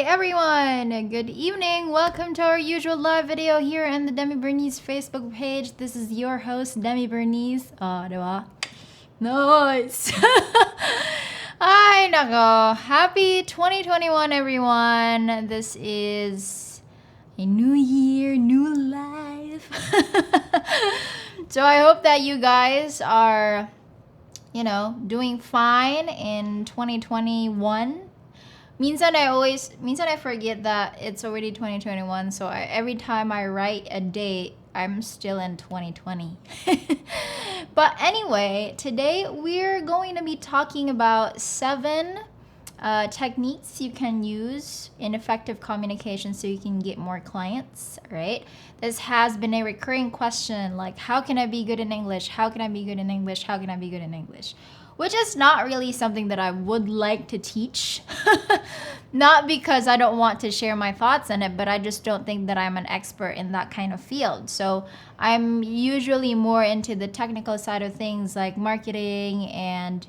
everyone! Good evening! Welcome to our usual live video here on the Demi Bernice Facebook page. This is your host, Demi Bernice. Diba? Nice! Ay, nako. Happy 2021, everyone! This is a new year, new life. So I hope that you guys are, doing fine in 2021. Minsan I forget that it's already 2021, so every time I write a date, I'm still in 2020. But anyway, today we're going to be talking about 7 techniques you can use in effective communication so you can get more clients, right? This has been a recurring question, like, how can I be good in English? How can I be good in English? How can I be good in English? Which is not really something that I would like to teach. Not because I don't want to share my thoughts on it, but I just don't think that I'm an expert in that kind of field. So I'm usually more into the technical side of things, like marketing and,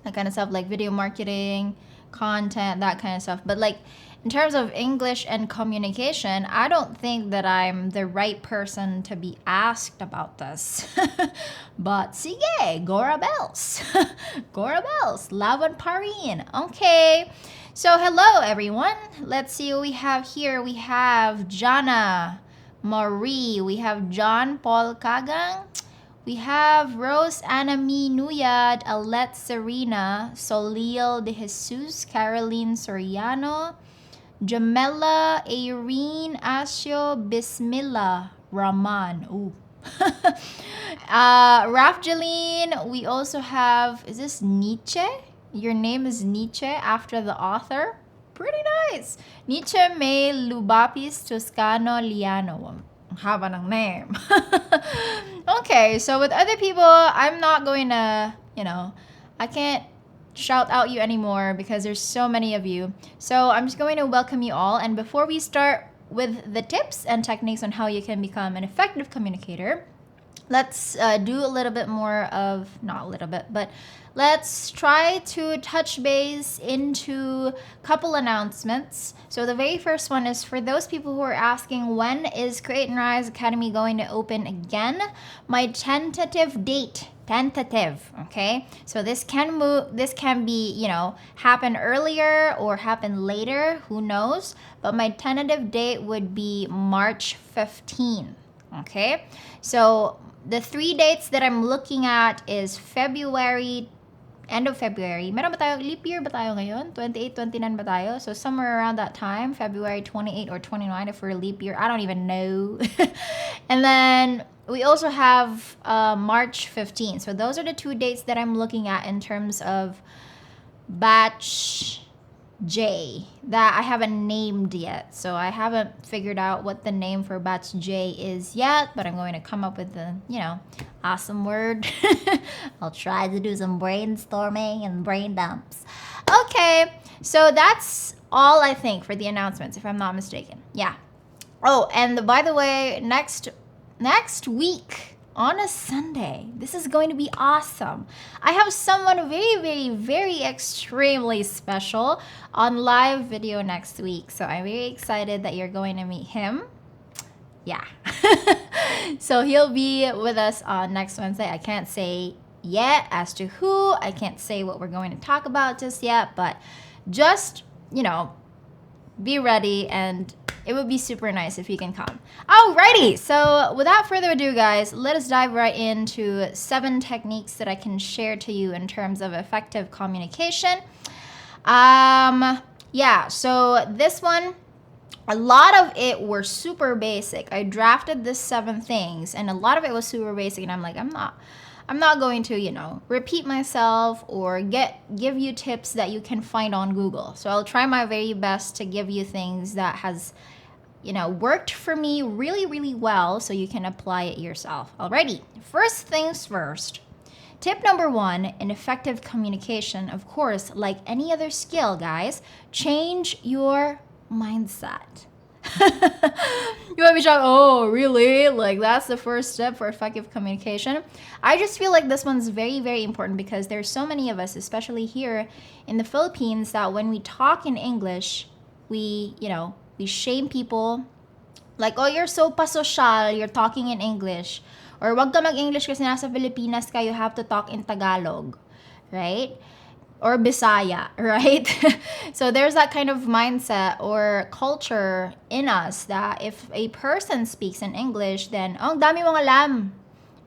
that kind of stuff, like video marketing, content, that kind of stuff. But like in terms of English and communication, I don't think that I'm the right person to be asked about this. But sige, Gora Bells. Gora Bells, laban pa rin. Okay. So hello everyone. Let's see what we have here. We have Jana, Marie, we have John Paul Kagang, we have Rose Anami Nuyad, Alet Serena, Solil de Jesus, Caroline Soriano, Jamela Irene Asio, Bismillah Rahman. Ooh. Rafjaline, we also have, is this Nietzsche? Your name is Nietzsche after the author? Pretty nice. Nietzsche May Lubapis Toscano Liano. Haba ng name. Okay, so with other people, I'm not going to, I can't shout out you anymore because there's so many of you. So I'm just going to welcome you all. And before we start with the tips and techniques on how you can become an effective communicator, let's do a little bit more of, not a little bit, but let's try to touch base into a couple announcements. So the very first one is for those people who are asking, when is Create and Rise Academy going to open again? My tentative date. Tentative, okay? So this can be, happen earlier or happen later, who knows? But my tentative date would be March 15, okay? So the 3 dates that I'm looking at is end of February. Meron ba tayo, leap year ba tayo ngayon? 28, 29 ba tayo? So somewhere around that time, February 28 or 29 if we're a leap year. I don't even know. And then we also have March 15. So those are the 2 dates that I'm looking at in terms of batch J that I haven't named yet. So I haven't figured out what the name for batch J is yet, but I'm going to come up with the, awesome word. I'll try to do some brainstorming and brain dumps. Okay, so that's all I think for the announcements, if I'm not mistaken. Yeah. Oh, and by the way, next week on a Sunday, this is going to be awesome. I have someone very, very, very extremely special on live video next week. So I'm very excited that you're going to meet him. Yeah. So he'll be with us on next Wednesday. I can't say yet as to who. I can't say what we're going to talk about just yet, but just, be ready, and it would be super nice if you can come. Alrighty, so without further ado, guys, let us dive right into 7 techniques that I can share to you in terms of effective communication. Yeah, so this one, a lot of it were super basic. I drafted this 7 things, and a lot of it was super basic, and I'm like, I'm not going to, repeat myself or give you tips that you can find on Google. So I'll try my very best to give you things that has, worked for me really, really well so you can apply it yourself. Alrighty, first things first. Tip number 1 in effective communication, of course, like any other skill, guys, change your mindset. You might be shocked, oh, really? Like, that's the first step for effective communication? I just feel like this one's very, very important because there's so many of us, especially here in the Philippines, that when we talk in English, we shame people. Like, oh, you're so pasosyal, you're talking in English. Or wag ka mag-English kasi nasa Pilipinas ka, you have to talk in Tagalog. Right? Or Bisaya, right? So there's that kind of mindset or culture in us that if a person speaks in English, then, oh, ang dami mong alam,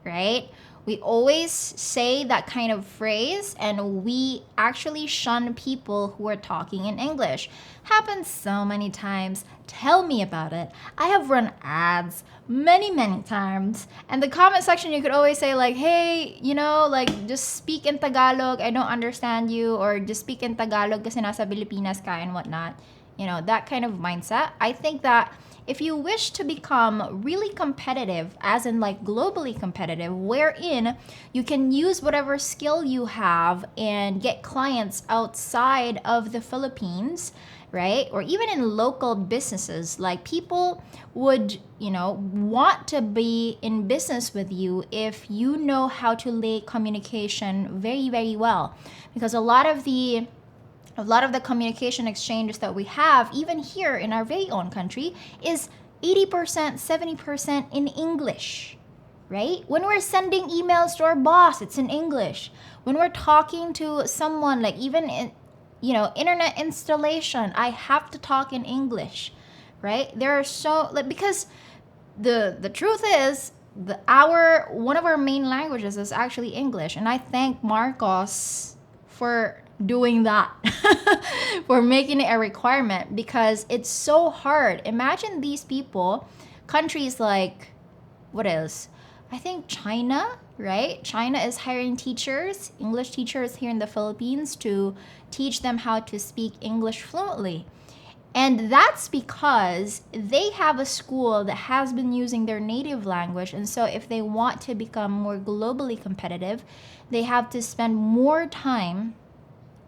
right? We always say that kind of phrase, and we actually shun people who are talking in English. Happens so many times. Tell me about it. I have run ads many times. And the comment section, you could always say like, hey, like, just speak in Tagalog. I don't understand you. Or just speak in Tagalog kasi nasa Pilipinas ka and whatnot. That kind of mindset. I think that if you wish to become really competitive, as in like globally competitive, wherein you can use whatever skill you have and get clients outside of the Philippines, right? Or even in local businesses, like people would, want to be in business with you if you know how to lay communication very, very well. Because a lot of the communication exchanges that we have, even here in our very own country, is 80%, 70% in English, right? When we're sending emails to our boss, it's in English. When we're talking to someone, like even in, internet installation, I have to talk in English, right? There are because the truth is, one of our main languages is actually English, and I thank Marcos for doing that, for making it a requirement, because it's so hard. Imagine these people, countries like, what else? I think China, right? China is hiring teachers, English teachers here in the Philippines to teach them how to speak English fluently. And that's because they have a school that has been using their native language. And so if they want to become more globally competitive, they have to spend more time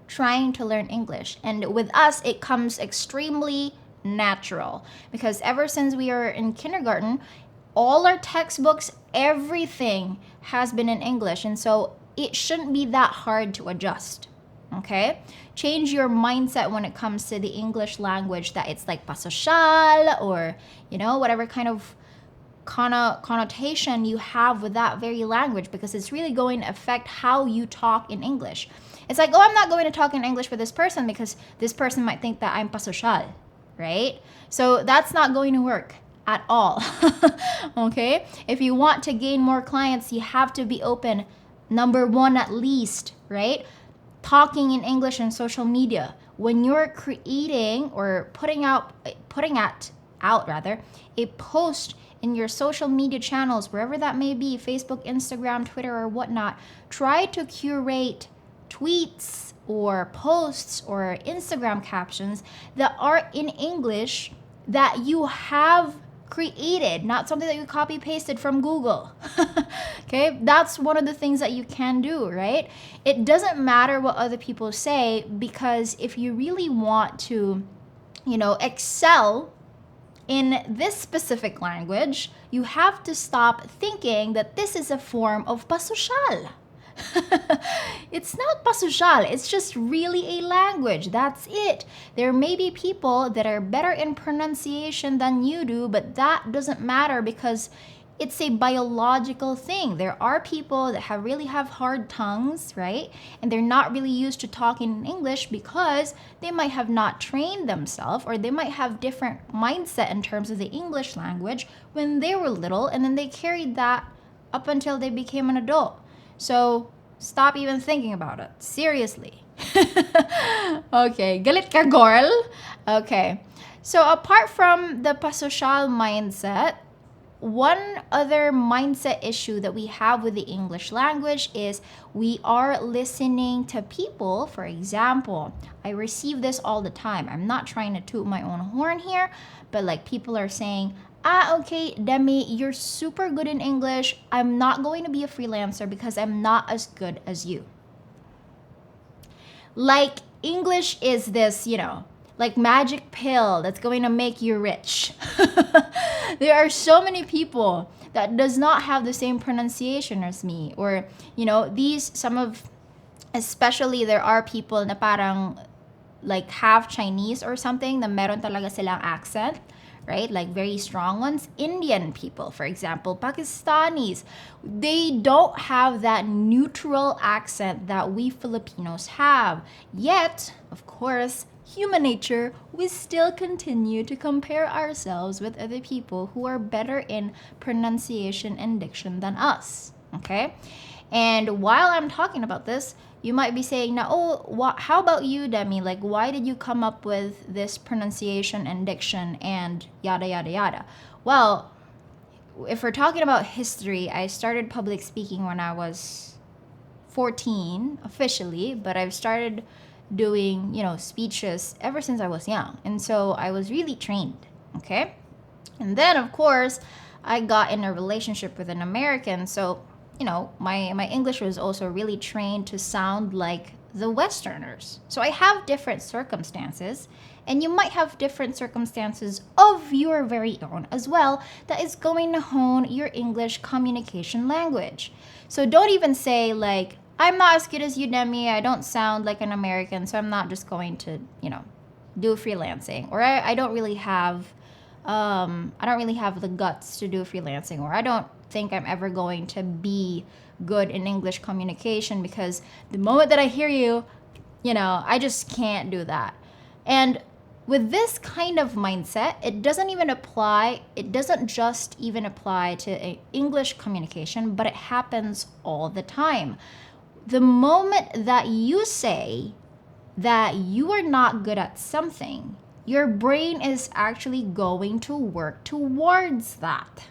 trying to learn English. And with us, it comes extremely natural, because ever since we are in kindergarten, all our textbooks, everything has been in English. And so it shouldn't be that hard to adjust. Okay? Change your mindset when it comes to the English language, that it's like pasosyal, or, whatever kind of connotation you have with that very language, because it's really going to affect how you talk in English. It's like, oh, I'm not going to talk in English with this person because this person might think that I'm pasosyal, right? So that's not going to work at all. Okay? If you want to gain more clients, you have to be open, number one at least, right? Talking in English on social media. When you're creating or putting out a post in your social media channels, wherever that may be, Facebook, Instagram, Twitter, or whatnot, try to curate tweets or posts or Instagram captions that are in English that you have created, not something that you copy pasted from Google. Okay, that's one of the things that you can do, right? It doesn't matter what other people say, because if you really want to, excel in this specific language, you have to stop thinking that this is a form of pasosyal. It's not pasosyal, it's just really a language. That's it. There may be people that are better in pronunciation than you do, but that doesn't matter, because it's a biological thing. There are people that really have hard tongues, right? And they're not really used to talking in English because they might have not trained themselves, or they might have different mindset in terms of the English language when they were little, and then they carried that up until they became an adult. So stop even thinking about it. Seriously. Okay, galit ka, girl. Okay. So apart from the pasosyal mindset, one other mindset issue that we have with the English language is we are listening to people. For example, I receive this all the time. I'm not trying to toot my own horn here, but like people are saying, okay, Demi, you're super good in English. I'm not going to be a freelancer because I'm not as good as you. Like English is this, like magic pill that's going to make you rich. There are so many people that does not have the same pronunciation as me, or especially there are people na parang like half Chinese or something, na meron talaga silang accent, right? Like very strong ones. Indian people, for example, Pakistanis, they don't have that neutral accent that we Filipinos have. Yet, of course, human nature, we still continue to compare ourselves with other people who are better in pronunciation and diction than us, okay? And while I'm talking about this, you might be saying, now, oh, how about you, Demi? Like, why did you come up with this pronunciation and diction and yada, yada, yada? Well, if we're talking about history, I started public speaking when I was 14 officially, but I've started doing, speeches ever since I was young. And so I was really trained, okay? And then, of course, I got in a relationship with an American, so my English was also really trained to sound like the Westerners. So I have different circumstances, and you might have different circumstances of your very own as well that is going to hone your English communication language. So don't even say like, I'm not as good as you, Demi. I don't sound like an American, so I'm not just going to, do freelancing. Or I don't really have the guts to do freelancing, or I don't think I'm ever going to be good in English communication because the moment that I hear you, I just can't do that. And with this kind of mindset, it doesn't just even apply to English communication, but it happens all the time. The moment that you say that you are not good at something, your brain is actually going to work towards that.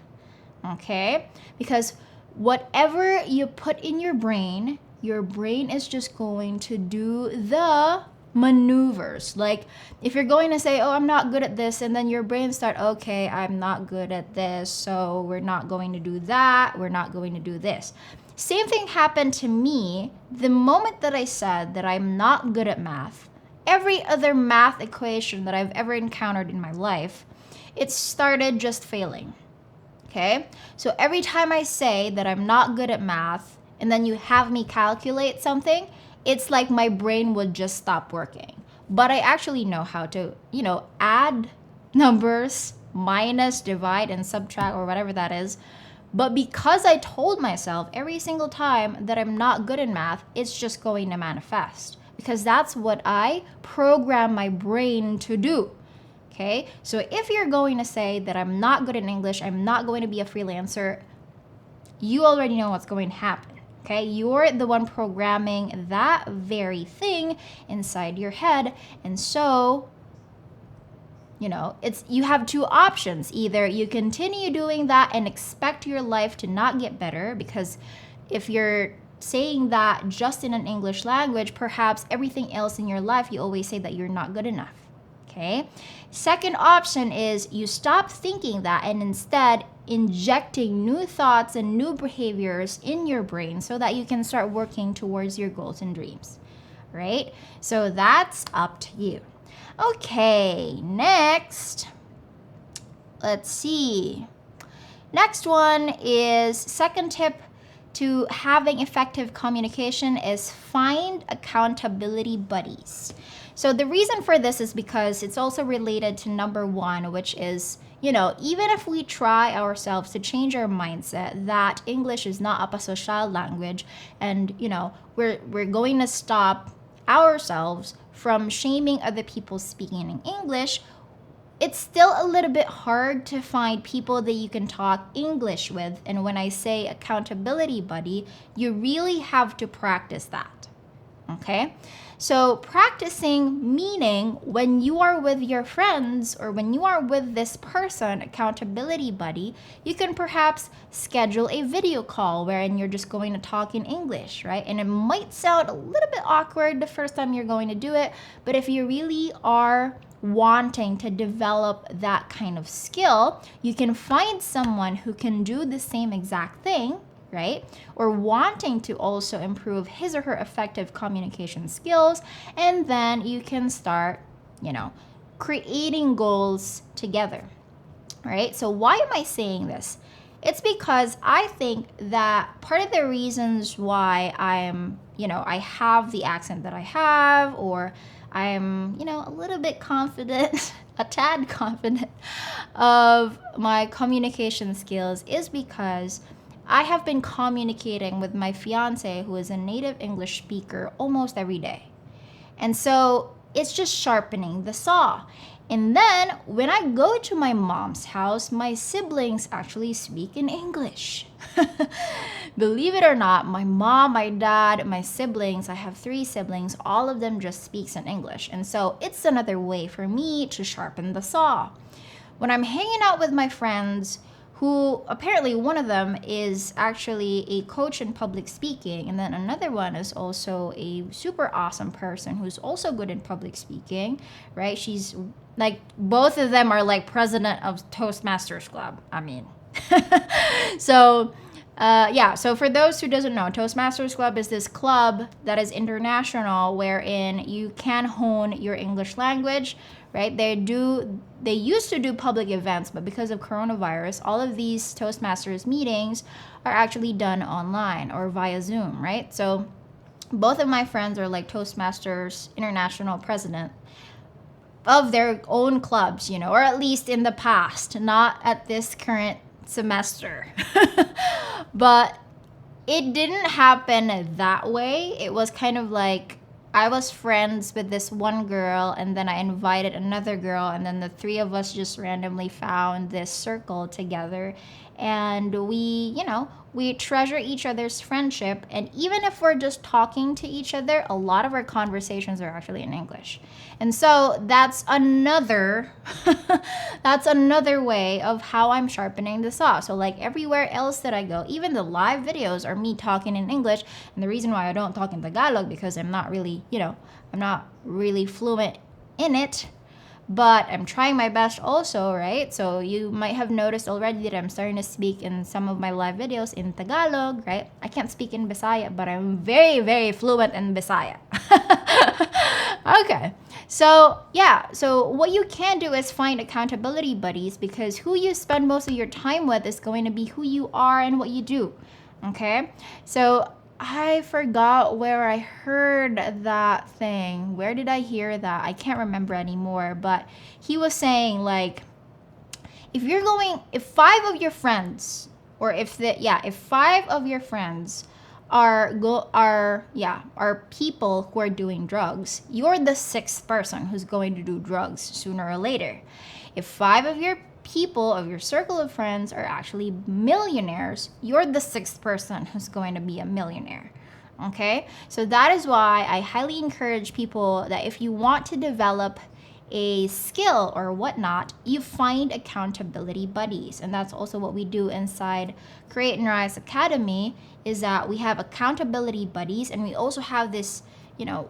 Okay? Because whatever you put in your brain is just going to do the maneuvers. Like if you're going to say, oh, I'm not good at this, and then your brain start, okay, I'm not good at this, so we're not going to do that, we're not going to do this. Same thing happened to me the moment that I said that I'm not good at math. Every other math equation that I've ever encountered in my life, it started just failing. Okay? So every time I say that I'm not good at math, and then you have me calculate something, it's like my brain would just stop working. But I actually know how to, add numbers, minus, divide, and subtract, or whatever that is. But because I told myself every single time that I'm not good in math, it's just going to manifest. Because that's what I program my brain to do. Okay? So if you're going to say that I'm not good in English, I'm not going to be a freelancer, you already know what's going to happen. Okay? You're the one programming that very thing inside your head. And so, you have two options. Either you continue doing that and expect your life to not get better, because if you're saying that just in an English language, perhaps everything else in your life, you always say that you're not good enough. Okay? Second option is you stop thinking that and instead injecting new thoughts and new behaviors in your brain so that you can start working towards your goals and dreams. Right? So that's up to you. Okay, next. Let's see. Next one is second tip to having effective communication is find accountability buddies. So the reason for this is because it's also related to number one, which is, even if we try ourselves to change our mindset that English is not a social language, and, we're going to stop ourselves from shaming other people speaking in English, it's still a little bit hard to find people that you can talk English with. And when I say accountability buddy, you really have to practice that. Okay? So practicing meaning when you are with your friends or when you are with this person, accountability buddy, you can perhaps schedule a video call wherein you're just going to talk in English, right? And it might sound a little bit awkward the first time you're going to do it, but if you really are wanting to develop that kind of skill, you can find someone who can do the same exact thing, right? Or wanting to also improve his or her effective communication skills. And then you can start, creating goals together, right? So why am I saying this? It's because I think that part of the reasons why I have the accent that I have, or I'm, a little bit confident, a tad confident of my communication skills is because I have been communicating with my fiance, who is a native English speaker, almost every day. And so it's just sharpening the saw. And then when I go to my mom's house, my siblings actually speak in English. Believe it or not, my mom, my dad, my siblings, I have 3 siblings, all of them just speaks in English. And so it's another way for me to sharpen the saw. When I'm hanging out with my friends, who apparently one of them is actually a coach in public speaking, and then another one is also a super awesome person who's also good in public speaking, right? She's like, both of them are like president of Toastmasters Club. I mean, so so for those who doesn't know, Toastmasters Club is this club that is international wherein you can hone your English language, right? They used to do public events, but because of coronavirus, all of these Toastmasters meetings are actually done online or via Zoom, right? So both of my friends are like Toastmasters International president of their own clubs, or at least in the past, not at this current semester. But it didn't happen that way. It was kind of like I was friends with this one girl, and then I invited another girl, and then the 3 of us just randomly found this circle together. And we treasure each other's friendship. And even if we're just talking to each other, a lot of our conversations are actually in English. And so that's another way of how I'm sharpening the saw. So like everywhere else that I go, even the live videos are me talking in English. And the reason why I don't talk in Tagalog, because I'm not really fluent in it. But I'm trying my best also, right? So you might have noticed already that I'm starting to speak in some of my live videos in Tagalog, right? I can't speak in Bisaya, but I'm very, very fluent in Bisaya. Okay. So what you can do is find accountability buddies, because who you spend most of your time with is going to be who you are and what you do. Okay? So I forgot where I heard that thing. Where did I hear that? I can't remember anymore. But he was saying, like, if 5 of your friends, or if 5 of your friends are people who are doing drugs, you're the 6th person who's going to do drugs sooner or later. If 5 of your circle of friends are actually millionaires, you're the 6th person who's going to be a millionaire. Okay? So that is why I highly encourage people that if you want to develop a skill or whatnot, you find accountability buddies. And that's also what we do inside Create and Rise Academy, is that we have accountability buddies, and we also have this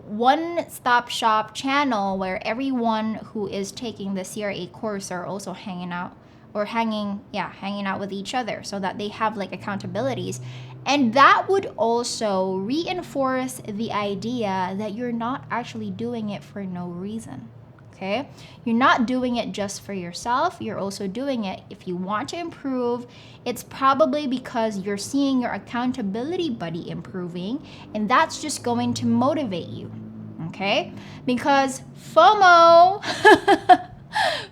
one-stop shop channel where everyone who is taking the CRA course are also hanging out with each other, so that they have like accountabilities. And that would also reinforce the idea that you're not actually doing it for no reason. Okay? You're not doing it just for yourself. You're also doing it if you want to improve. It's probably because you're seeing your accountability buddy improving, and that's just going to motivate you. Okay? Because FOMO,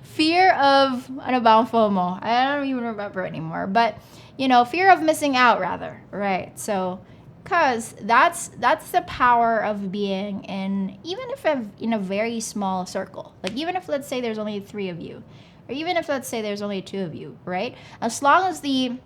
fear of, ano ba ang FOMO? I don't even remember anymore. But, fear of missing out, rather. Right? So, because that's the power of being in a very small circle. Like, even if, let's say, there's only 3 of you, or even if, let's say, there's only 2 of you, right? As long as when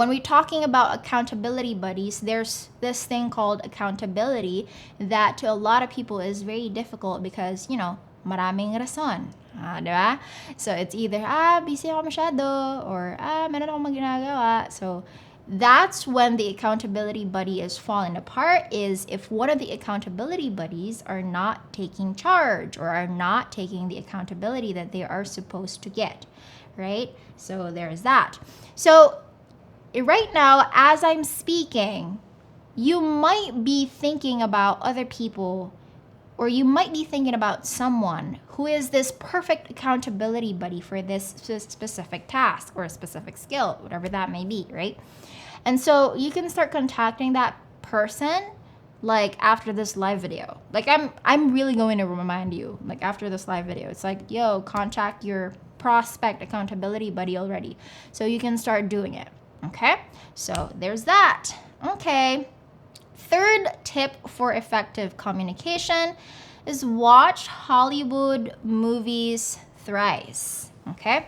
we're talking about accountability buddies, there's this thing called accountability that to a lot of people is very difficult because, maraming rason. Diba? So it's either, busy ako masyado, or, meron akong ginagawa. So that's when the accountability buddy is falling apart, is if one of the accountability buddies are not taking charge or are not taking the accountability that they are supposed to get, right? So there's that. So right now, as I'm speaking, you might be thinking about other people, or you might be thinking about someone who is this perfect accountability buddy for this specific task or a specific skill, whatever that may be, right? And so you can start contacting that person like after this live video. Like I'm really going to remind you, like after this live video. It's like, yo, contact your prospect accountability buddy already, so you can start doing it. Okay, so there's that. Okay, third tip for effective communication is watch Hollywood movies thrice. Okay,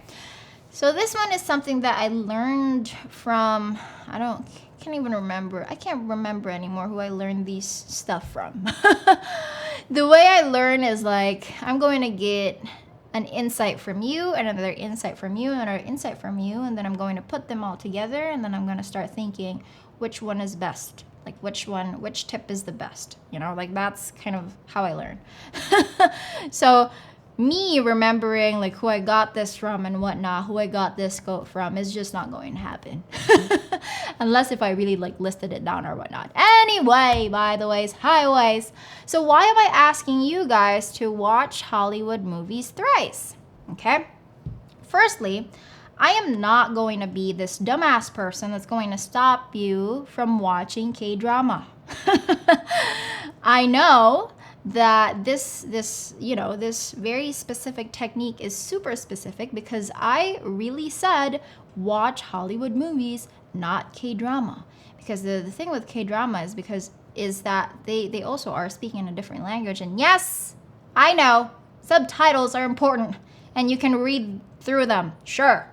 so this one is something that I learned from, I can't remember anymore who I learned these stuff from. The way I learn is like, I'm going to get an insight from you, and another insight from you, and another insight from you, and then I'm going to put them all together, and then I'm going to start thinking which one is best. Like which tip is the best, you know, like that's kind of how I learn. So me remembering like who I got this from and whatnot, who I got this quote from, is just not going to happen. Unless if I really like listed it down or whatnot. Anyway, by the ways, highways. So why am I asking you guys to watch Hollywood movies thrice? Okay. Firstly, I am not going to be this dumbass person that's going to stop you from watching K-drama. I know that this very specific technique is super specific because I really said watch Hollywood movies, not K-drama. Because the thing with K-drama is that they also are speaking in a different language. And yes, I know, subtitles are important and you can read through them, sure.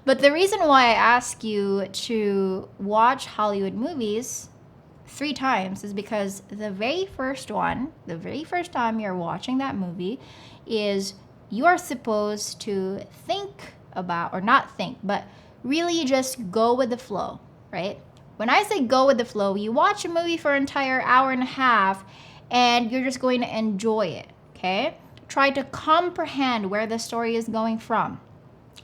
But the reason why I ask you to watch Hollywood movies 3 times is because the very first time you're watching that movie is you are supposed to think about, or not think, but really just go with the flow, right? When I say go with the flow, you watch a movie for an entire hour and a half and you're just going to enjoy it, okay? Try to comprehend where the story is going from.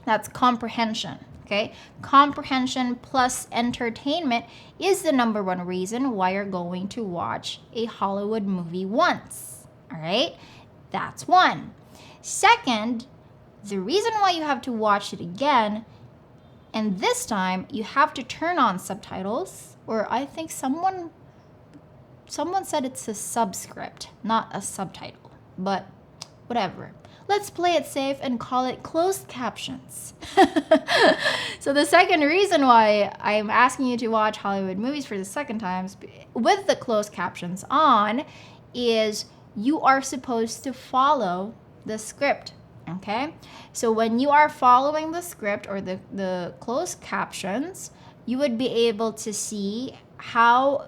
That's comprehension, okay? Comprehension plus entertainment is the number 1 reason why you're going to watch a Hollywood movie once, all right? That's one. Second, the reason why you have to watch it again, and this time you have to turn on subtitles, or I think someone said it's a subscript, not a subtitle, but whatever. Let's play it safe and call it closed captions. So the second reason why I'm asking you to watch Hollywood movies for the second time with the closed captions on is you are supposed to follow the script, okay? So when you are following the script or the closed captions, you would be able to see how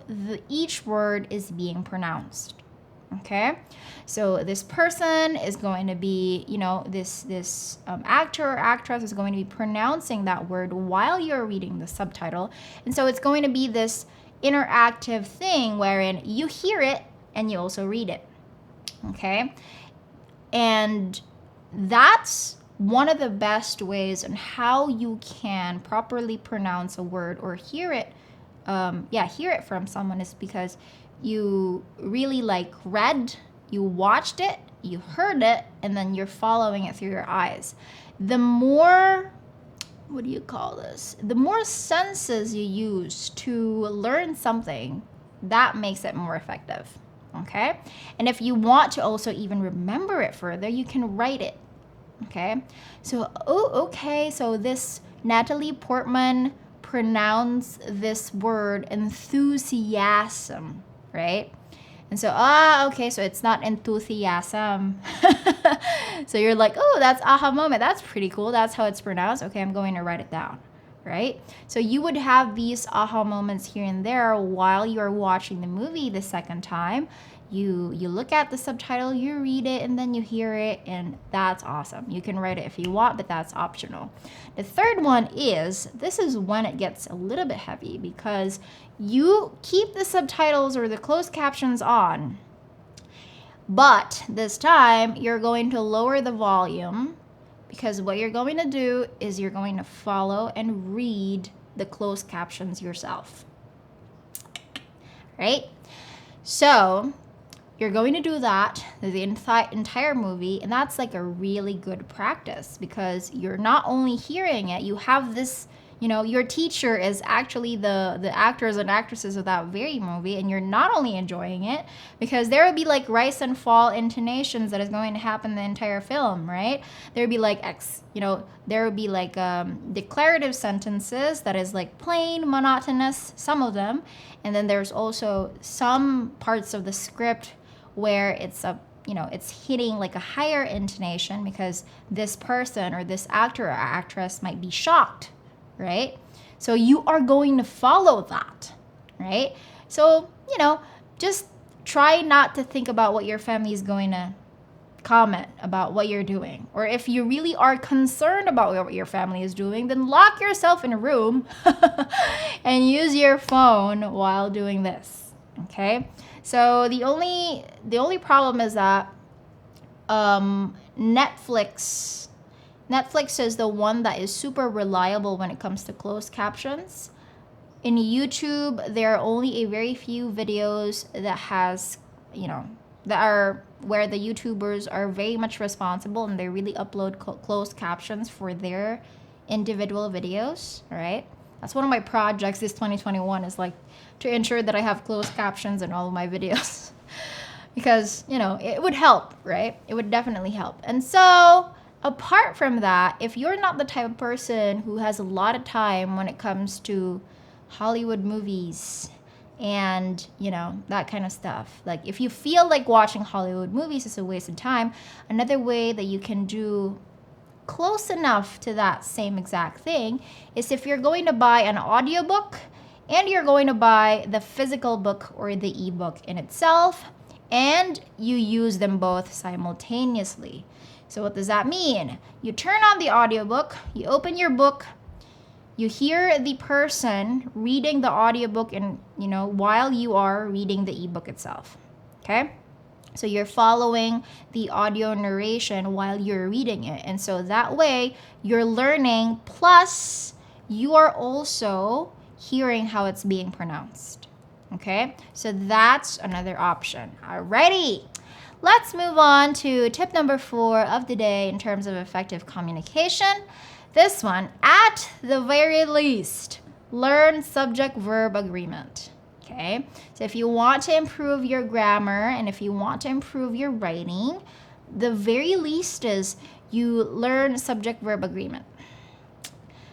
each word is being pronounced. Okay, so this person is going to be, this actor or actress is going to be pronouncing that word while you're reading the subtitle. And so it's going to be this interactive thing wherein you hear it and you also read it. Okay, and that's one of the best ways on how you can properly pronounce a word or hear it from someone, is because you really read, you watched it, you heard it, and then you're following it through your eyes. The more, the more senses you use to learn something, that makes it more effective, okay? And if you want to also even remember it further, you can write it, okay? So, so this Natalie Portman pronounced this word enthusiasm, right? And so, so it's not enthusiasm. So you're like, oh, that's aha moment. That's pretty cool. That's how it's pronounced. Okay, I'm going to write it down, right? So you would have these aha moments here and there while you're watching the movie the second time. You look at the subtitle, you read it, and then you hear it, and that's awesome. You can write it if you want, but that's optional. The third one is, this is when it gets a little bit heavy, because you keep the subtitles or the closed captions on, but this time you're going to lower the volume, because what you're going to do is you're going to follow and read the closed captions yourself, right? So you're going to do that the entire movie, and that's like a really good practice, because you're not only hearing it, you have this your teacher is actually the actors and actresses of that very movie, and you're not only enjoying it, because there will be like rise and fall intonations that is going to happen the entire film, right? There would be like there would be like declarative sentences that is like plain monotonous, some of them, and then there's also some parts of the script where it's hitting like a higher intonation because this person or this actor or actress might be shocked, right? So you are going to follow that, right? So, just try not to think about what your family is going to comment about what you're doing. Or if you really are concerned about what your family is doing, then lock yourself in a room and use your phone while doing this, okay? So the only problem is that Netflix is the one that is super reliable when it comes to closed captions. In YouTube, there are only a very few videos that has, that are where the YouTubers are very much responsible and they really upload closed captions for their individual videos, right? That's one of my projects this 2021 is like to ensure that I have closed captions in all of my videos. Because, it would help, right? It would definitely help. And so, apart from that, if you're not the type of person who has a lot of time when it comes to Hollywood movies and, that kind of stuff, like if you feel like watching Hollywood movies is a waste of time, another way that you can do close enough to that same exact thing is if you're going to buy an audiobook and you're going to buy the physical book or the ebook in itself, and you use them both simultaneously. So what does that mean? You turn on the audiobook, you open your book, you hear the person reading the audiobook and while you are reading the ebook itself. Okay? So you're following the audio narration while you're reading it. And so that way you're learning, plus you are also hearing how it's being pronounced. Okay, so that's another option. Alrighty, let's move on to tip number 4 of the day in terms of effective communication. This one, at the very least, learn subject-verb agreement. Okay, so if you want to improve your grammar and if you want to improve your writing, the very least is you learn subject-verb agreement.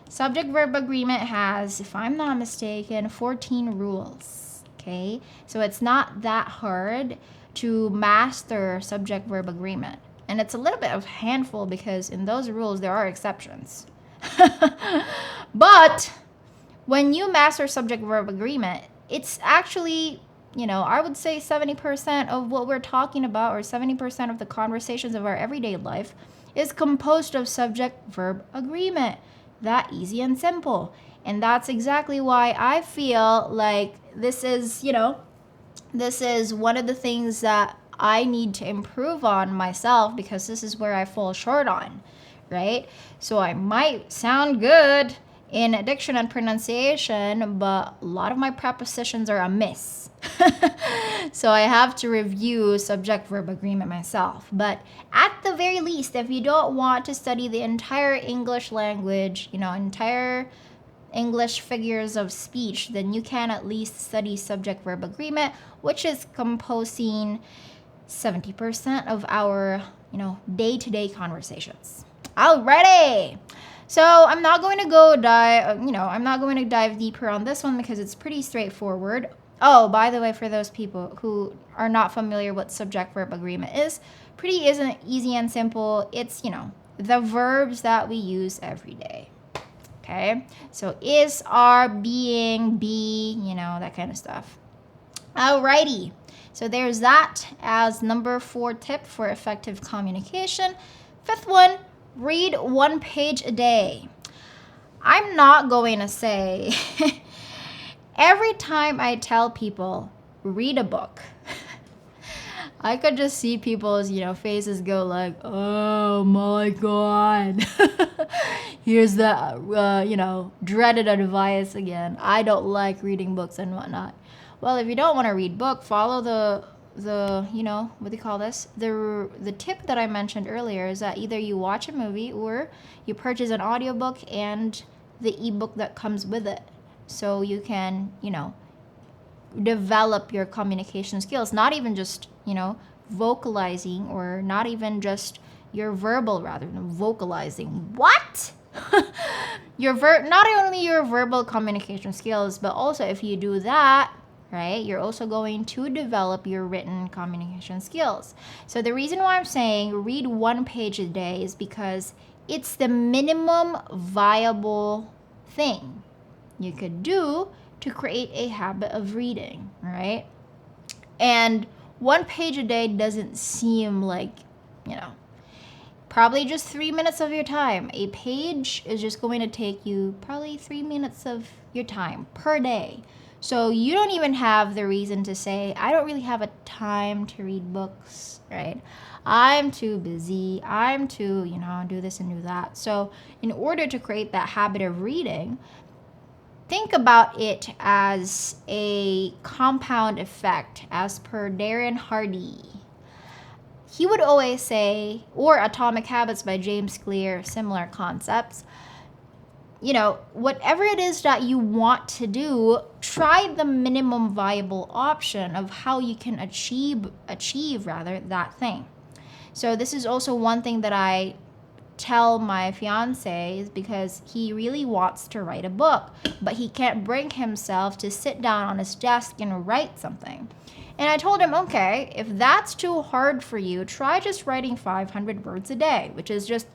Subject-verb agreement has, if I'm not mistaken, 14 rules. Okay, so it's not that hard to master subject-verb agreement. And it's a little bit of handful because in those rules, there are exceptions. But when you master subject-verb agreement, it's actually, I would say 70% of what we're talking about or 70% of the conversations of our everyday life is composed of subject-verb agreement. That easy and simple. And that's exactly why I feel like this is one of the things that I need to improve on myself because this is where I fall short on, right? So I might sound good in diction and pronunciation, but a lot of my prepositions are amiss. So I have to review subject-verb agreement myself. But at the very least, if you don't want to study the entire English language, entire English figures of speech, then you can at least study subject-verb agreement, which is composing 70% of our, day-to-day conversations. Alrighty. So I'm not going to dive deeper on this one because it's pretty straightforward. Oh, by the way, for those people who are not familiar what subject-verb agreement is, pretty easy and simple. It's, the verbs that we use every day. Okay, so is, are, being, be, that kind of stuff. Alrighty, so there's that as number 4 tip for effective communication. 5th one, read 1 page a day. I'm not going to say every time I tell people read a book, I could just see people's, faces go like, oh my God. Here's the, dreaded advice again. I don't like reading books and whatnot. Well, if you don't want to read book, follow the what do you call this? The tip that I mentioned earlier is that either you watch a movie or you purchase an audiobook and the ebook that comes with it. So you can, develop your communication skills, not even just, vocalizing, or not even just your verbal, rather than vocalizing. What? Not only your verbal communication skills, but also if you do that, right, you're also going to develop your written communication skills. So the reason why I'm saying read 1 page a day is because it's the minimum viable thing you could do to create a habit of reading, right? And 1 page a day doesn't seem like, probably just 3 minutes of your time. A page is just going to take you probably 3 minutes of your time per day. So you don't even have the reason to say, I don't really have a time to read books, right? I'm too busy. I'm too, do this and do that. So in order to create that habit of reading, think about it as a compound effect, as per Darren Hardy. He would always say, or Atomic Habits by James Clear, similar concepts, whatever it is that you want to do, try the minimum viable option of how you can achieve that thing. So this is also one thing that I tell my fiance, is because he really wants to write a book, but he can't bring himself to sit down on his desk and write something. And I told him, okay, if that's too hard for you, try just writing 500 words a day, which is just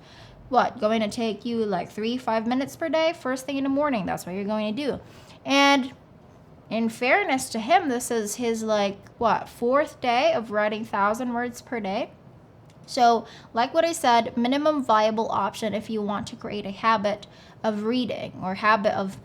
going to take you like 3-5 minutes per day, first thing in the morning. That's what you're going to do. And in fairness to him, this is his 4th day of writing 1,000 words per day. So like what I said, minimum viable option if you want to create a habit of reading, or habit of,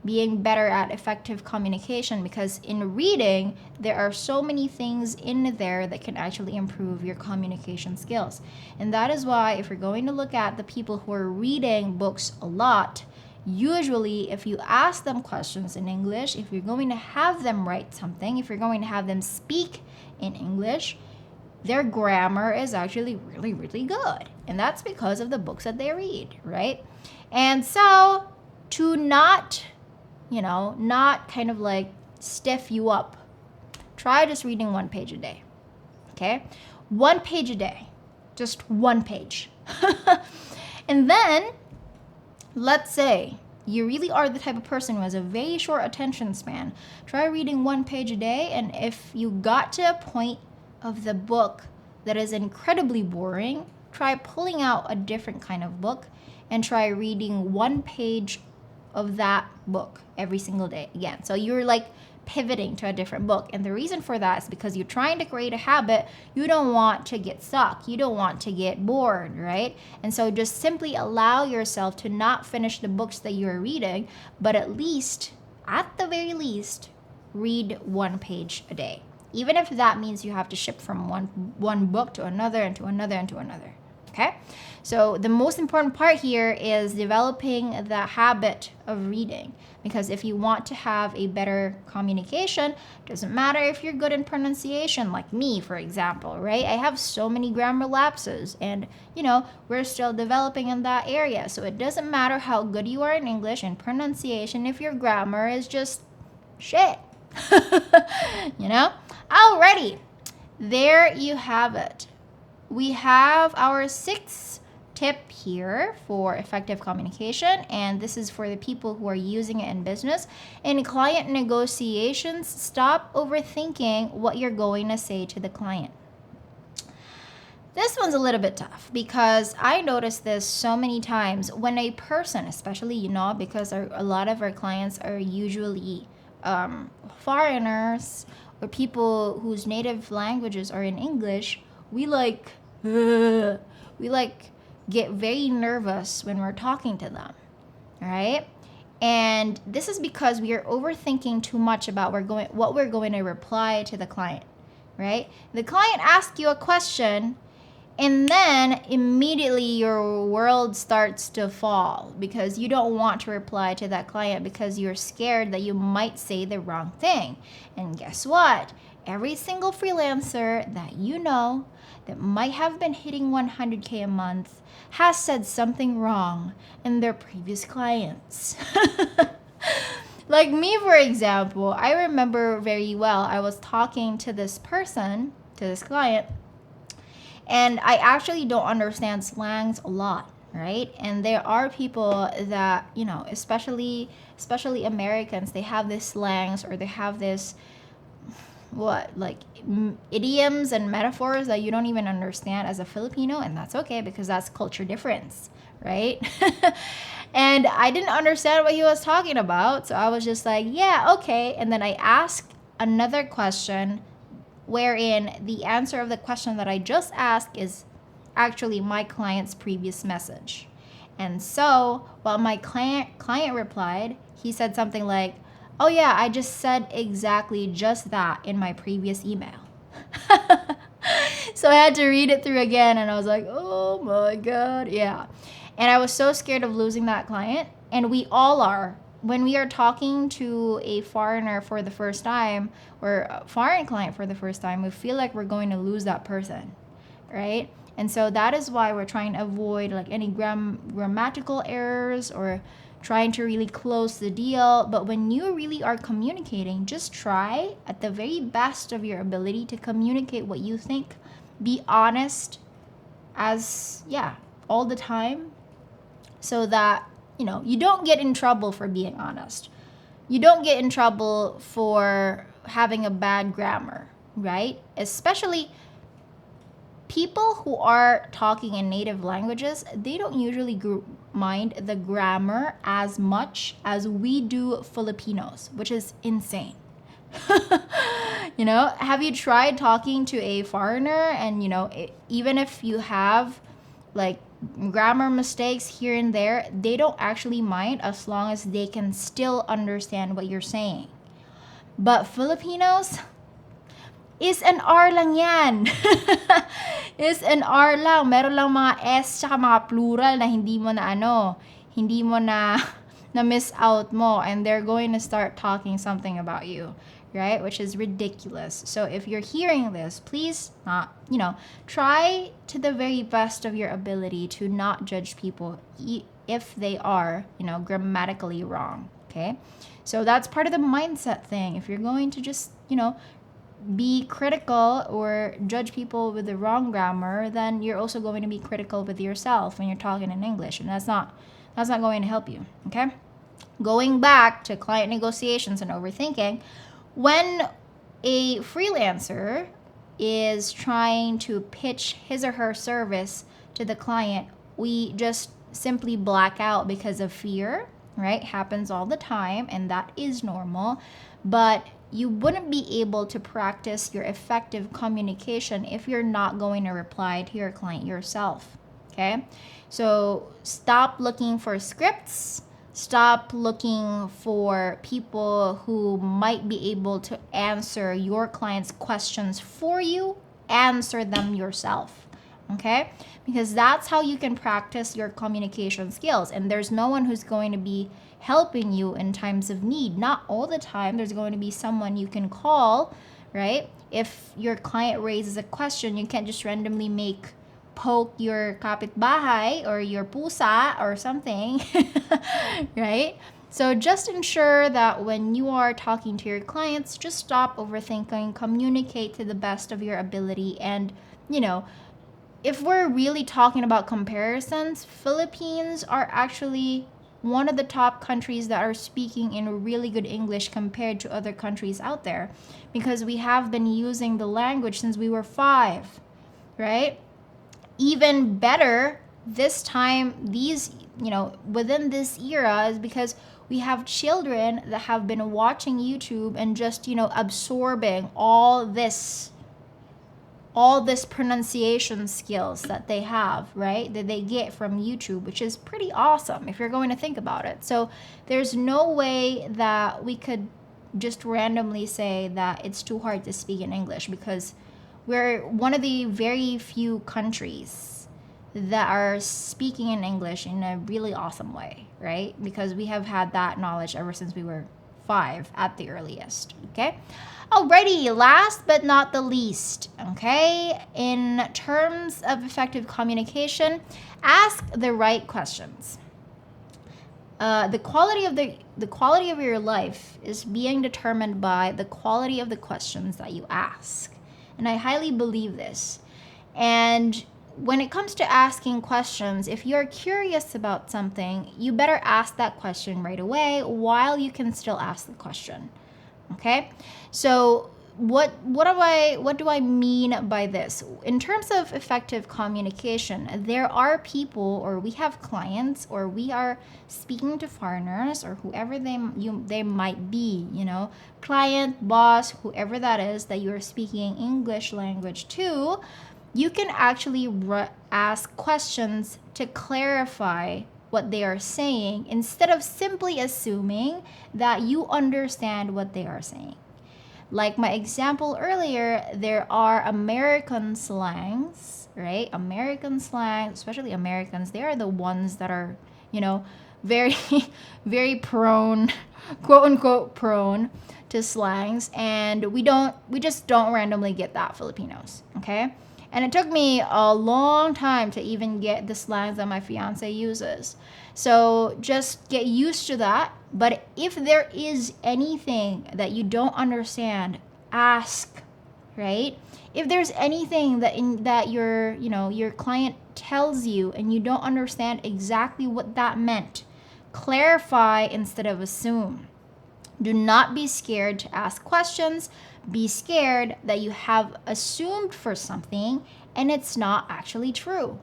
being better at effective communication, because in reading, there are so many things in there that can actually improve your communication skills. And that is why if you're going to look at the people who are reading books a lot, usually if you ask them questions in English, if you're going to have them write something, if you're going to have them speak in English, their grammar is actually really, really good. And that's because of the books that they read, right? And so to not kind of stiff you up, try just reading 1 page a day, okay? 1 page a day, just 1 page. And then, let's say you really are the type of person who has a very short attention span. Try reading 1 page a day, and if you got to a point of the book that is incredibly boring, try pulling out a different kind of book and try reading 1 page of that book every single day again. So you're pivoting to a different book. And the reason for that is because you're trying to create a habit. You don't want to get stuck. You don't want to get bored, right? And so just simply allow yourself to not finish the books that you're reading, but at the very least, read 1 page a day. Even if that means you have to shift from one book to another and to another and to another. Okay? So the most important part here is developing the habit of reading. Because if you want to have a better communication, doesn't matter if you're good in pronunciation, like me, for example, right? I have so many grammar lapses, and we're still developing in that area. So it doesn't matter how good you are in English and pronunciation if your grammar is just shit. Alrighty, there you have it. We have our 6th tip here for effective communication, and this is for the people who are using it in business. In client negotiations, stop overthinking what you're going to say to the client. This one's a little bit tough because I noticed this so many times when a person, especially, because a lot of our clients are usually foreigners or people whose native languages are in English, we get very nervous when we're talking to them, right? And this is because we are overthinking too much about what we're going to reply to the client, right? The client asks you a question, and then immediately your world starts to fall because you don't want to reply to that client because you're scared that you might say the wrong thing. And guess what? every single freelancer that you know that might have been hitting 100K a month has said something wrong in their previous clients. Like me, for example, I remember very well, I was talking to this person, to this client, and I actually don't understand slangs a lot, right? And there are people that, especially Americans, they have this slangs, or they have this idioms and metaphors that you don't even understand as a Filipino, and that's okay because that's culture difference, right? And I didn't understand what he was talking about, so I was just like, yeah, okay. And then I asked another question wherein the answer of the question that I just asked is actually my client's previous message. And so while my client replied, he said something like, oh yeah, I just said exactly just that in my previous email. So I had to read it through again, and I was like, oh my God, yeah. And I was so scared of losing that client, and we all are. When we are talking to a foreigner for the first time, or a foreign client for the first time, we feel like we're going to lose that person, right? And so that is why we're trying to avoid like any grammatical errors, or trying to really close the deal. But when you really are communicating, just try at the very best of your ability to communicate what you think. Be honest all the time, so that you don't get in trouble for being honest. You don't get in trouble for having a bad grammar, right? Especially people who are talking in native languages, they don't usually mind the grammar as much as we do Filipinos, which is insane. Have you tried talking to a foreigner, and even if you have like grammar mistakes here and there, they don't actually mind as long as they can still understand what you're saying. But Filipinos, is an R lang yan. Is an R lang. Meron lang mga S tsaka mga plural na hindi mo na miss out mo, and they're going to start talking something about you, right? Which is ridiculous. So if you're hearing this, please try to the very best of your ability to not judge people if they are, grammatically wrong, okay? So that's part of the mindset thing. If you're going to just, be critical or judge people with the wrong grammar, then you're also going to be critical with yourself when you're talking in English, and that's not going to help you, okay? Going back to client negotiations and overthinking, when a freelancer is trying to pitch his or her service to the client, we just simply black out because of fear, right? Happens all the time, and that is normal. But you wouldn't be able to practice your effective communication if you're not going to reply to your client yourself, okay? So stop looking for scripts. Stop looking for people who might be able to answer your client's questions for you. Answer them yourself, okay? Because that's how you can practice your communication skills. And there's no one who's going to be helping you in times of need. Not all the time. There's going to be someone you can call, right? If your client raises a question, you can't just randomly poke your kapitbahay or your pusa or something, right? So just ensure that when you are talking to your clients, just stop overthinking, communicate to the best of your ability. And, if we're really talking about comparisons, Philippines are actually one of the top countries that are speaking in really good English compared to other countries out there, because we have been using the language since we were 5, right? Even better this time, within this era, is because we have children that have been watching YouTube and just, absorbing all this pronunciation skills that they have, right? That they get from YouTube, which is pretty awesome if you're going to think about it. So there's no way that we could just randomly say that it's too hard to speak in English, because we're one of the very few countries that are speaking in English in a really awesome way, right? Because we have had that knowledge ever since we were 5 at the earliest, okay? Alrighty, last but not the least, okay? In terms of effective communication, ask the right questions. The quality of your life is being determined by the quality of the questions that you ask. And I highly believe this. And when it comes to asking questions, if you're curious about something, you better ask that question right away while you can still ask the question. Okay? So what do I mean by this? In terms of effective communication, there are people, or we have clients, or we are speaking to foreigners, or whoever they might be, client, boss, whoever that is that you're speaking English language to. You can actually ask questions to clarify what they are saying instead of simply assuming that you understand what they are saying. Like my example earlier, there are American slangs, right? American slang, especially Americans, they are the ones that are, very, very prone, quote unquote, prone to slangs. And we just don't randomly get that, Filipinos, okay? And it took me a long time to even get the slangs that my fiance uses. So just get used to that. But if there is anything that you don't understand, ask, right? If there's anything that your client tells you and you don't understand exactly what that meant, clarify instead of assume. Do not be scared to ask questions. Be scared that you have assumed for something and it's not actually true,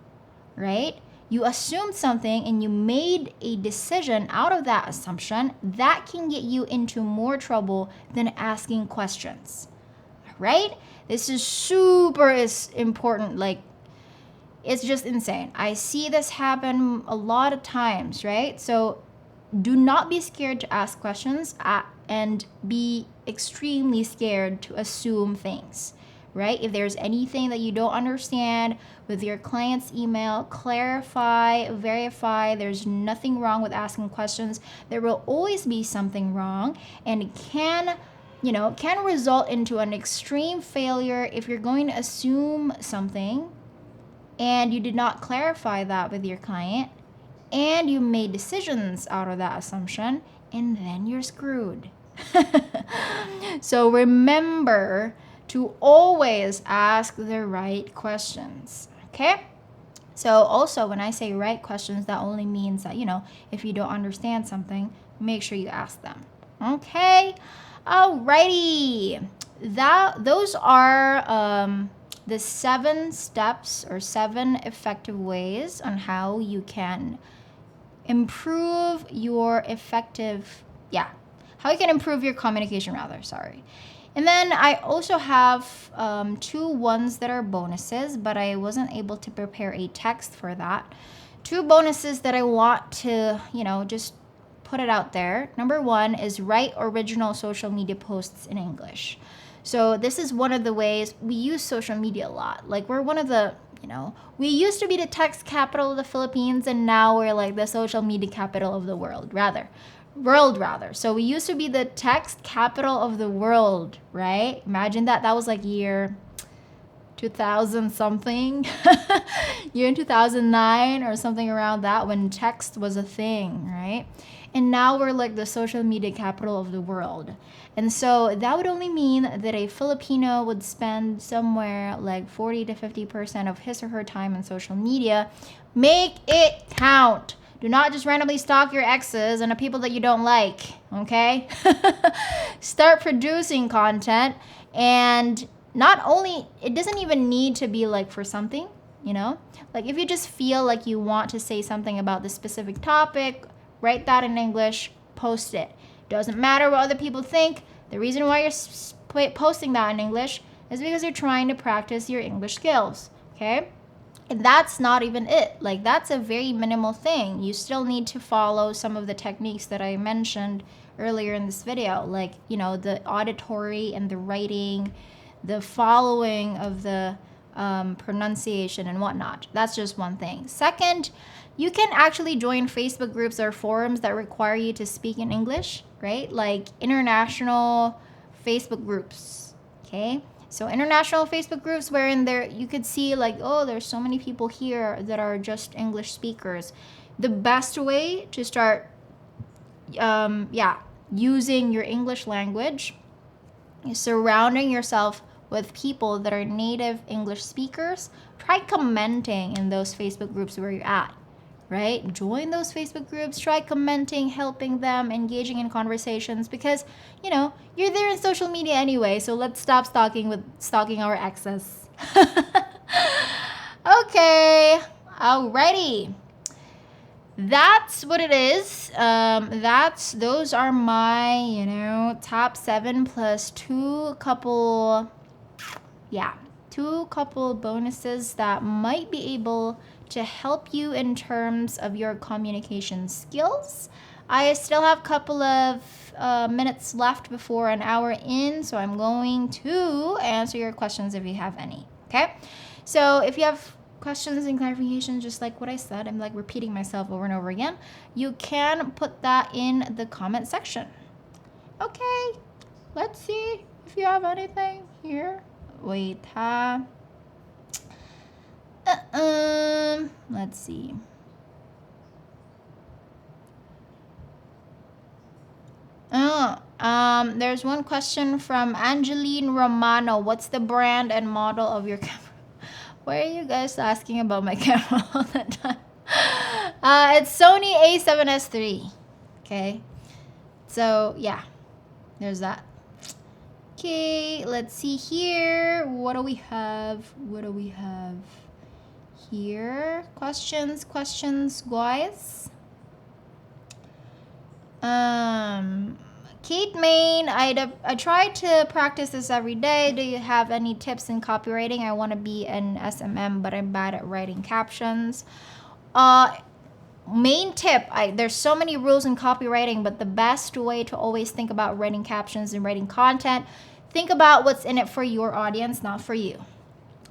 right? You assumed something and you made a decision out of that assumption. That can get you into more trouble than asking questions, right? This is super important. Like, it's just insane. I see this happen a lot of times, right? So do not be scared to ask questions and be extremely scared to assume things, right? If there's anything that you don't understand with your client's email, clarify, verify. There's nothing wrong with asking questions. There will always be something wrong, and it can result into an extreme failure if you're going to assume something and you did not clarify that with your client and you made decisions out of that assumption, and then you're screwed. So remember to always ask the right questions, okay? So also when I say right questions, that only means that, if you don't understand something, make sure you ask them, okay? Alrighty. Those are the 7 steps or 7 effective ways on how you can improve your communication rather, sorry. And then I also have 2 ones that are bonuses, but I wasn't able to prepare a text for that. 2 bonuses that I want to, just put it out there. Number 1 is write original social media posts in English. So this is one of the ways we use social media a lot. Like, we're one of the, we used to be the text capital of the Philippines, and now we're like the social media capital of the world rather. So we used to be the text capital of the world, right? Imagine that. That was like year 2000 something, year in 2009 or something around that, when text was a thing, right? And now we're like the social media capital of the world. And so that would only mean that a Filipino would spend somewhere like 40 to 50% of his or her time on social media. Make it count. Do not just randomly stalk your exes and the people that you don't like, okay? Start producing content. And not only, it doesn't even need to be like for something, like if you just feel like you want to say something about this specific topic, write that in English, post it. Doesn't matter what other people think. The reason why you're posting that in English is because you're trying to practice your English skills, okay? And that's not even it. Like, that's a very minimal thing. You still need to follow some of the techniques that I mentioned earlier in this video, like, the auditory and the writing, the following of the pronunciation and whatnot. That's just one thing. Second, you can actually join Facebook groups or forums that require you to speak in English, right? Like international Facebook groups, okay? So international Facebook groups wherein there you could see like, oh, there's so many people here that are just English speakers. The best way to start using your English language is surrounding yourself with people that are native English speakers. Try commenting in those Facebook groups where you're at, right? Join those Facebook groups, try commenting, helping them, engaging in conversations, because you're there in social media anyway, so let's stop stalking our exes. Okay, alrighty. That's what it is. Those are my top 7 plus two couple bonuses that might be able to help you in terms of your communication skills. I still have a couple of minutes left before an hour in, so I'm going to answer your questions if you have any. Okay, so if you have questions and clarifications, just like what I said, I'm like repeating myself over and over again, you can put that in the comment section. Okay, let's see if you have anything here. Wait, let's see. There's one question from Angeline Romano. What's the brand and model of your camera? Why are you guys asking about my camera all the time? It's Sony A7S III. Okay. So, yeah. There's that. Okay, let's see here. What do we have? Here? Questions, guys? Kate Main, I try to practice this every day. Do you have any tips in copywriting? I want to be an SMM, but I'm bad at writing captions. Main tip, there's so many rules in copywriting, but the best way to always think about writing captions and writing content, think about what's in it for your audience, not for you.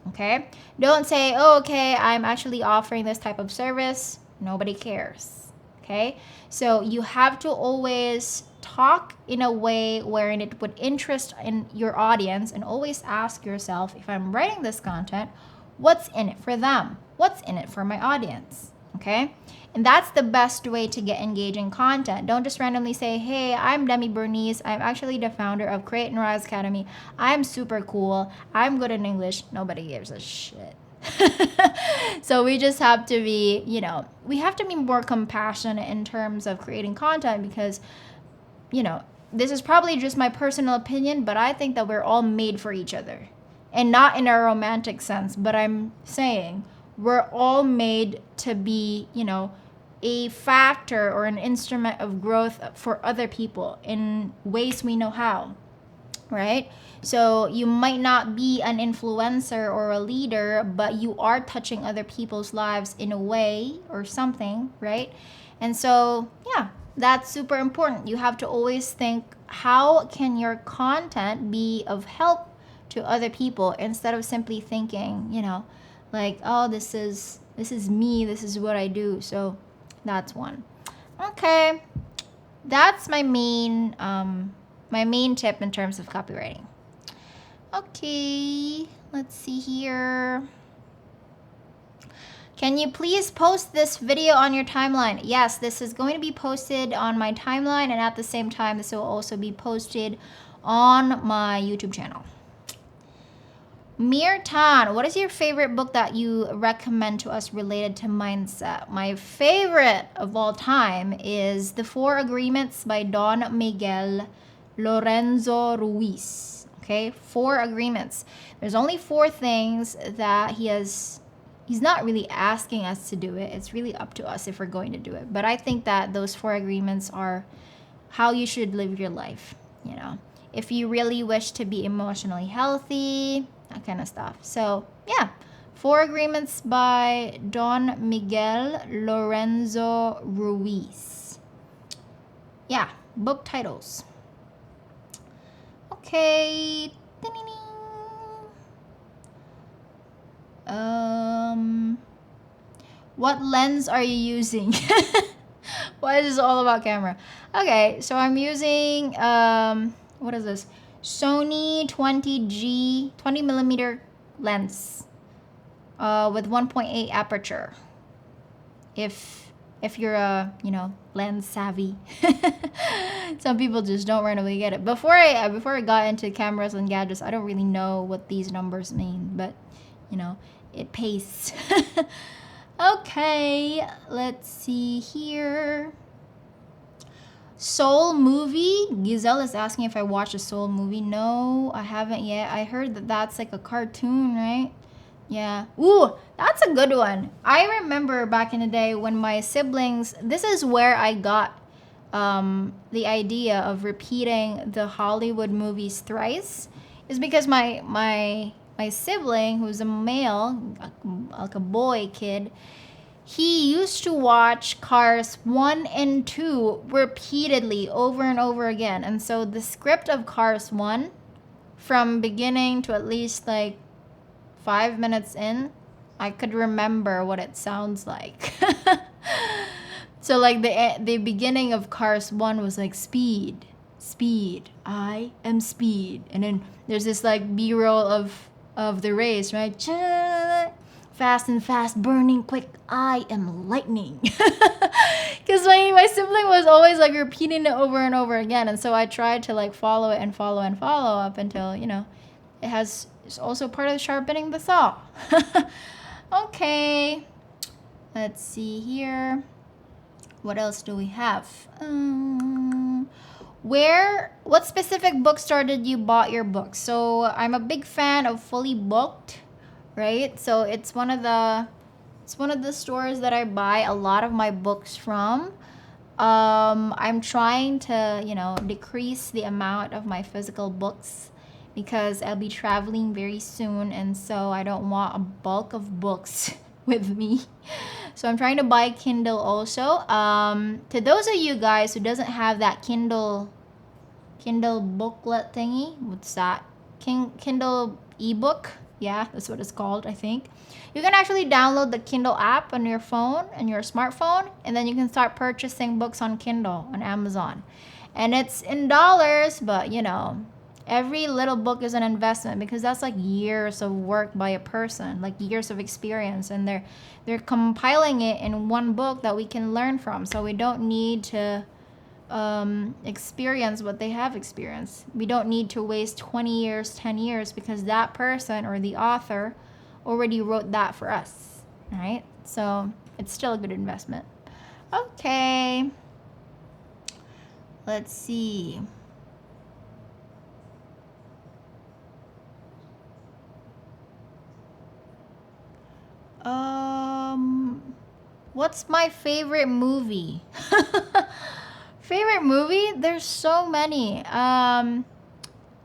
Okay? Don't say, oh, okay, I'm actually offering this type of service. Nobody cares. Okay? So you have to always talk in a way wherein it would interest in your audience, and always ask yourself, if I'm writing this content, what's in it for them? What's in it for my audience? Okay? And that's the best way to get engaging content. Don't just randomly say, hey, I'm Demi Bernice. I'm actually the founder of Create and Rise Academy. I'm super cool. I'm good in English. Nobody gives a shit. So we just have to be, we have to be more compassionate in terms of creating content, because, this is probably just my personal opinion, but I think that we're all made for each other. And not in a romantic sense, but I'm saying we're all made to be, a factor or an instrument of growth for other people in ways we know how, right? So you might not be an influencer or a leader, but you are touching other people's lives in a way or something, right? And so, yeah, that's super important. You have to always think, how can your content be of help to other people, instead of simply thinking, like, oh, this is me, this is what I do. So that's one. Okay, that's my main tip in terms of copywriting. Okay, let's see here. Can you please post this video on your timeline? Yes, this is going to be posted on my timeline, and at the same time, this will also be posted on my YouTube channel. Mir Tan, what is your favorite book that you recommend to us related to mindset? My favorite of all time is The 4 Agreements by Don Miguel Lorenzo Ruiz. Okay, 4 agreements. There's only 4 things that he's not really asking us to do it. It's really up to us if we're going to do it. But I think that those 4 agreements are how you should live your life, If you really wish to be emotionally healthy, that kind of stuff. So, yeah, 4 Agreements by Don Miguel Lorenzo Ruiz. Yeah, book titles. Okay. What lens are you using? Why is this all about camera? Okay, so I'm using what is this? Sony 20 millimeter lens with 1.8 aperture. If you're a lens savvy. Some people just don't randomly get it. Before I got into cameras and gadgets, I don't really know what these numbers mean, but it pays. Okay, let's see here. Soul movie. Giselle is asking if I watched a Soul movie. No, I haven't yet. I heard that that's like a cartoon, right? Yeah. Ooh, that's a good one. I remember back in the day when my siblings, this is where I got the idea of repeating the Hollywood movies thrice, is because my sibling, who's a male, like a boy kid, he used to watch Cars 1 and 2 repeatedly over and over again. And so the script of Cars 1, from beginning to at least like 5 minutes in, I could remember what it sounds like. So like the beginning of Cars 1 was like speed, I am speed. And then there's this like B-roll of the race, right? Fast and fast, burning quick, I am lightning. Because my sibling was always like repeating it over and over again. And so I tried to like follow it and follow and follow up until, it's also part of sharpening the saw. Okay. Let's see here. What else do we have? What specific bookstore did you bought your books? So I'm a big fan of Fully Booked, right? So it's one of the stores that I buy a lot of my books from. I'm trying to, decrease the amount of my physical books because I'll be traveling very soon, and so I don't want a bulk of books with me. So I'm trying to buy Kindle also. To those of you guys who doesn't have that Kindle booklet thingy, what's that? Kindle ebook. Yeah, that's what it's called, I think. You can actually download the Kindle app on your phone and your smartphone, and then you can start purchasing books on Kindle on Amazon. And it's in dollars, but every little book is an investment because that's like years of work by a person, like years of experience, and they're compiling it in one book that we can learn from. So we don't need to experience what they have experienced. We don't need to waste 20 years, 10 years because that person or the author already wrote that for us, right? So it's still a good investment. Okay. Let's see. What's my favorite movie? Favorite movie? There's so many. I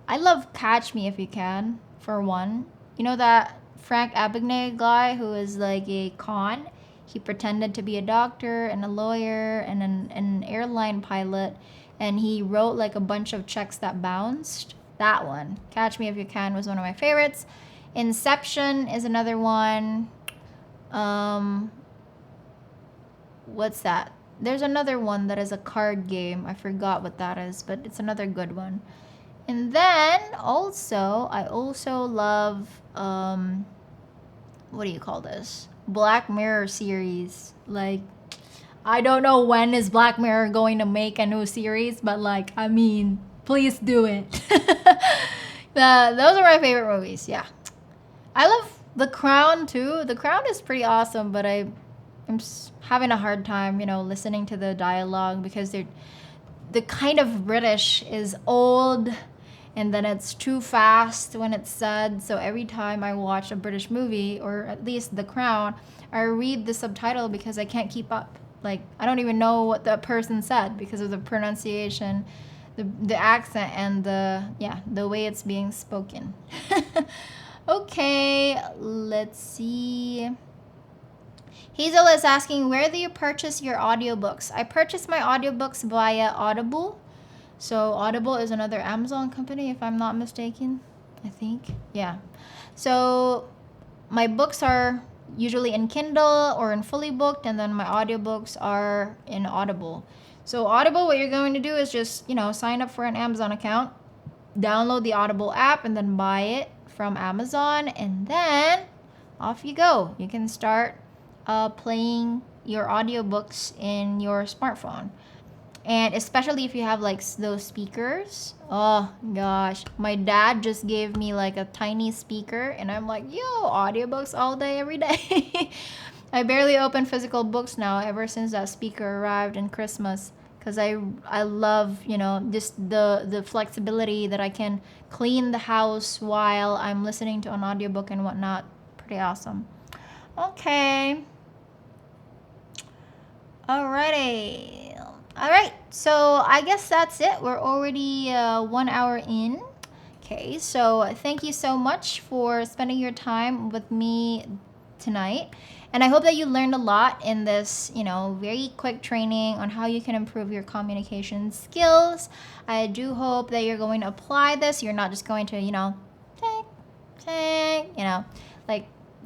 love Catch Me If You Can, for one. You know that Frank Abagnale guy who is like a con? He pretended to be a doctor and a lawyer and an airline pilot, and he wrote like a bunch of checks that bounced. That one, Catch Me If You Can, was one of my favorites. Inception is another one. What's that? There's another one that is a card game. I forgot what that is, but it's another good one. And then also, I also love, what do you call this? Black Mirror series. Like, I don't know when is Black Mirror going to make a new series, but like, I mean, please do it. Those are my favorite movies, yeah. I love The Crown too. The Crown is pretty awesome, but I'm just having a hard time, listening to the dialogue because the kind of British is old, and then it's too fast when it's said. So every time I watch a British movie, or at least The Crown, I read the subtitle because I can't keep up. Like, I don't even know what the person said because of the pronunciation, the accent, and the way it's being spoken. Okay, let's see. Hazel is asking, where do you purchase your audiobooks? I purchase my audiobooks via Audible. So Audible is another Amazon company, if I'm not mistaken, I think. Yeah. So my books are usually in Kindle or in fully booked, and then my audiobooks are in Audible. So Audible, what you're going to do is just, sign up for an Amazon account, download the Audible app, and then buy it from Amazon, and then off you go. You can start playing your audiobooks in your smartphone. And especially if you have like those speakers. Oh gosh, my dad just gave me like a tiny speaker, and I'm like, yo, audiobooks all day, every day. I barely open physical books now ever since that speaker arrived in Christmas, because I love, just the flexibility that I can clean the house while I'm listening to an audiobook and whatnot. Pretty awesome. Okay. Alrighty. All right, so I guess that's it. We're already 1 hour in. Okay, so thank you so much for spending your time with me tonight. And I hope that you learned a lot in this, very quick training on how you can improve your communication skills. I do hope that you're going to apply this. You're not just going to,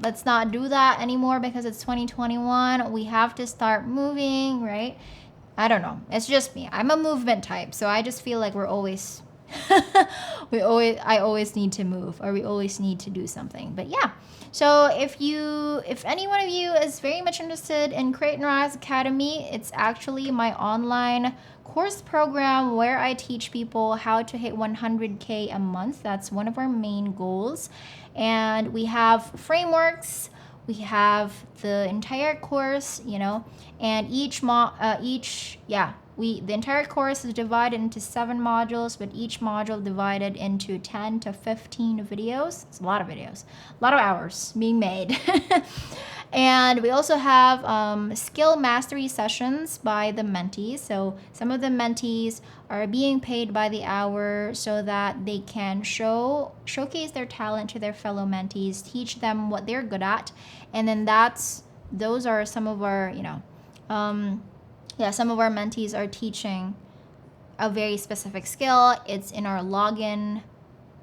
let's not do that anymore because it's 2021. We have to start moving, right? I don't know. It's just me. I'm a movement type, so I just feel like I always need to move, or we always need to do something. But yeah. So if any one of you is very much interested in Create and Rise Academy, it's actually my online course program where I teach people how to hit 100K a month. That's one of our main goals. And we have frameworks. We have the entire course, and the entire course is divided into 7 modules, but each module divided into 10 to 15 videos. It's a lot of videos, a lot of hours being made. And we also have skill mastery sessions by the mentees. So some of the mentees are being paid by the hour so that they can showcase their talent to their fellow mentees, teach them what they're good at. And then those are some of our, some of our mentees are teaching a very specific skill. It's in our login,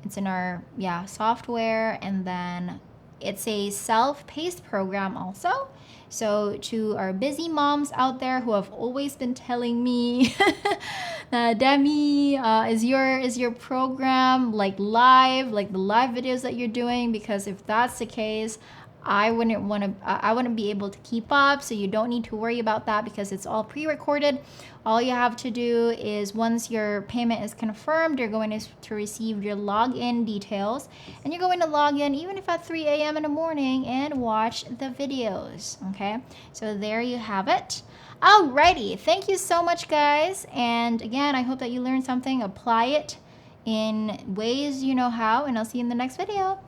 it's in our software, and then it's a self-paced program also. So to our busy moms out there who have always been telling me, Demi, is your program like the live videos that you're doing? Because if that's the case, I wouldn't be able to keep up. So you don't need to worry about that because it's all pre-recorded. All you have to do is, once your payment is confirmed, you're going to receive your login details, and you're going to log in even if at 3 a.m. in the morning and watch the videos. Okay, so there you have it. Alrighty, thank you so much, guys. And again, I hope that you learned something. Apply it in ways you know how, and I'll see you in the next video.